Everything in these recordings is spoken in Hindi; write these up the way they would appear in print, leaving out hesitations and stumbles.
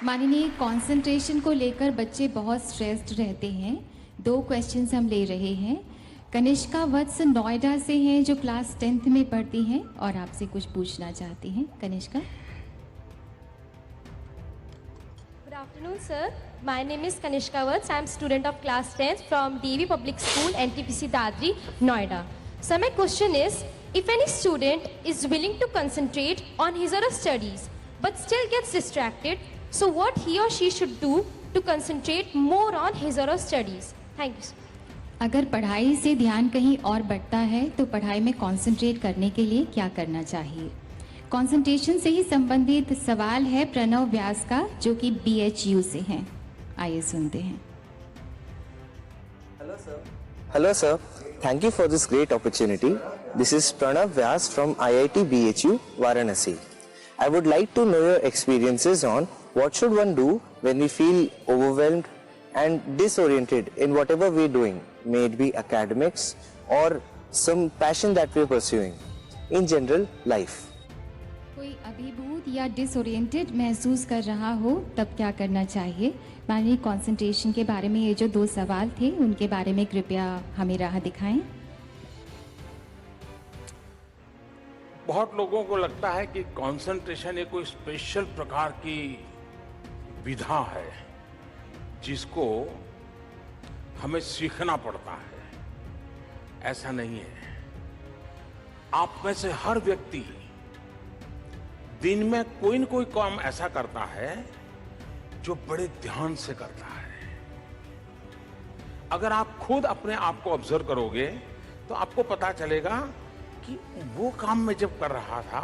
माननीय, कंसंट्रेशन को लेकर बच्चे बहुत स्ट्रेस्ड रहते हैं। 2 क्वेश्चंस हम ले रहे हैं। कनिष्का वत्स नोएडा से हैं, जो क्लास 10th में पढ़ती हैं और आपसे कुछ पूछना चाहती हैं। Kanishka. Good afternoon, sir. My name is Kanishka Vats. I am student of class 10th from DV Public School, NTPC Dadri, Noida. So my question is, if any student is willing to concentrate on his or her studies, but still gets distracted, so what he or she should do to concentrate more on his or her studies? Thank you, sir. अगर पढ़ाई से ध्यान कहीं और बढ़ता है तो पढ़ाई में कंसंट्रेट करने के लिए क्या करना चाहिए? कंसंट्रेशन से ही संबंधित सवाल है प्रणव व्यास का, जो कि BHU से हैं। आइए सुनते हैं। Hello sir, thank you for this great opportunity. This is Pranav Vyas from IIT BHU, Varanasi. I would like to know your experiences on what should one do when we feel overwhelmed and disoriented in whatever we're doing, may it be academics or some passion that we're pursuing, in general life. कोई अभिभूत या डिसोरिएंटेड महसूस कर रहा हो तब क्या करना चाहिए? माननीय, कंसंट्रेशन के बारे में ये जो 2 सवाल थे उनके बारे में कृपया हमें राह दिखाएं। बहुत लोगों को लगता है कि कंसंट्रेशन एक कोई स्पेशल प्रकार की विधा है जिसको हमें सीखना पड़ता है। ऐसा नहीं है। आप में से हर व्यक्ति दिन में कोई न कोई काम ऐसा करता है जो बड़े ध्यान से करता है। अगर आप खुद अपने आप को ऑब्जर्व करोगे तो आपको पता चलेगा कि वो काम मैं जब कर रहा था,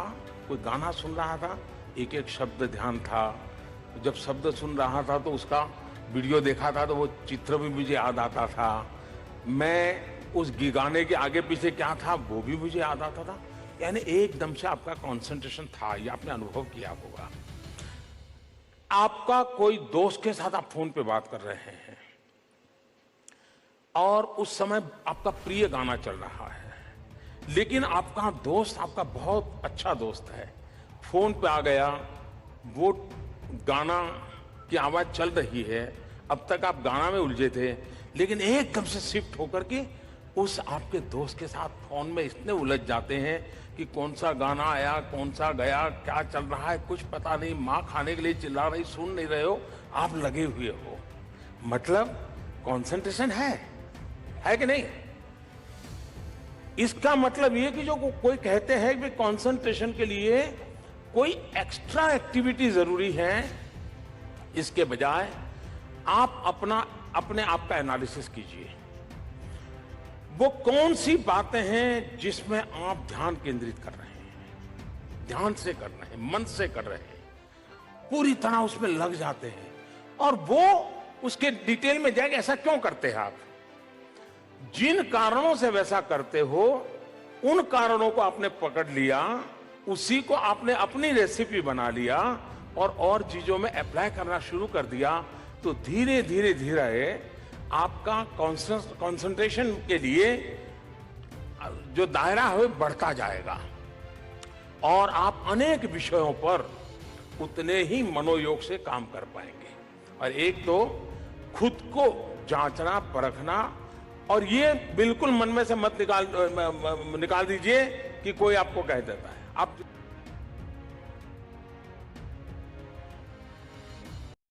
कोई गाना सुन रहा था, एक एक शब्द ध्यान था। जब शब्द सुन रहा था तो उसका वीडियो देखा था तो वो चित्र भी मुझे याद आता था। मैं उस गाने के आगे पीछे क्या था वो भी मुझे याद आता था। यानी एकदम से आपका कंसंट्रेशन था, ये आपने अनुभव किया होगा। आपका कोई दोस्त के साथ आप फोन पे बात कर रहे हैं और उस समय आपका प्रिय गाना चल रहा है, लेकिन आपका दोस्त आपका बहुत अच्छा दोस्त है, फोन पे आ गया, वो गाना की आवाज चल रही है, अब तक आप गाना में उलझे थे, लेकिन एकदम से शिफ्ट होकर के उस आपके दोस्त के साथ फोन में इतने उलझ जाते हैं कि कौन सा गाना आया, कौन सा गया, क्या चल रहा है कुछ पता नहीं। माँ खाने के लिए चिल्ला रही, सुन नहीं रहे हो, आप लगे हुए हो। मतलब कंसंट्रेशन है कि नहीं? इसका मतलब ये कि जो कोई कहते हैं कि कंसंट्रेशन के लिए कोई एक्स्ट्रा एक्टिविटी जरूरी है, इसके बजाय आप अपने आप का एनालिसिस कीजिए। वो कौन सी बातें हैं जिसमें आप ध्यान केंद्रित कर रहे हैं, ध्यान से कर रहे हैं, मन से कर रहे हैं, पूरी तरह उसमें लग जाते हैं और वो उसके डिटेल में जाएगा। ऐसा क्यों करते हैं आप? जिन कारणों से वैसा करते हो, उन कारणों को आपने पकड़ लिया, उसी को आपने अपनी रेसिपी बना लिया और चीजों में अप्लाई करना शुरू कर दिया, तो धीरे धीरे आपका कंसंट्रेशन के लिए जो दायरा है बढ़ता जाएगा और आप अनेक विषयों पर उतने ही मनोयोग से काम कर पाएंगे। और एक तो खुद को जांचना, परखना, और ये बिल्कुल मन में से मत निकाल दीजिए कि कोई आपको कह देता है। आप